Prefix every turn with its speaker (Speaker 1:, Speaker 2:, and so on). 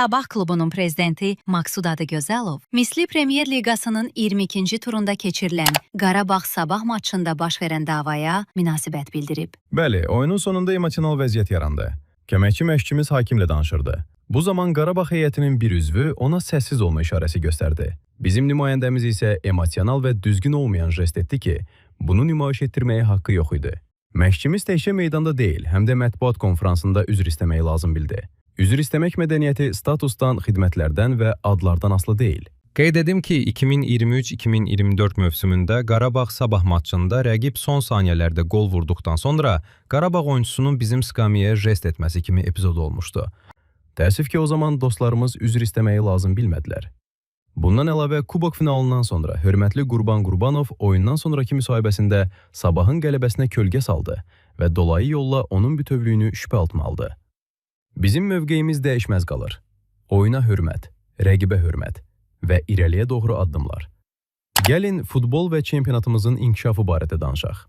Speaker 1: Sabah klubunun prezidenti Maqsud Adıgözəlov, Misli Premyer Liqasının 22-ci turunda keçirilən Qarabağ-Sabah maçında baş verən davaya münasibət bildirib.
Speaker 2: Bəli, oyunun sonunda emosional vəziyyət yarandı. Köməkçi məşqçimiz hakimlə danışırdı. Bu zaman Qarabağ heyətinin bir üzvü ona səssiz olma işarəsi göstərdi. Bizim nümayəndəmiz isə emosional və düzgün olmayan jest etdi ki, bunu nümayiş etdirməyə haqqı yox idi. Məşqçimiz təkcə meydanda deyil, həm də mətbuat konfransında üzr istəməyi lazım bildi. Üzr istəmək mədəniyyəti statusdan, xidmətlərdən və adlardan asılı deyil.
Speaker 3: Qeyd edim ki, 2023-2024 mövsümündə Qarabağ-Sabah maçında rəqib son saniyələrdə qol vurduqdan sonra Qarabağ oyuncusunun bizim skamiyaya jest etməsi kimi epizod olmuşdu. Təəssüf ki, o zaman dostlarımız üzr istəməyi lazım bilmədilər. Bundan əlavə, Kubok finalından sonra hörmətli Qurban Qurbanov oyundan sonraki müsahibəsində Sabahın qələbəsinə kölgə saldı və dolayı yolla onun bütövlüyünü şübhə altına aldı. Bizim mövqeyimiz dəyişməz qalır. Oyuna hörmət, rəqibə hörmət və irəliyə doğru addımlar. Gəlin futbol və çempionatımızın inkişafı barədə danışaq.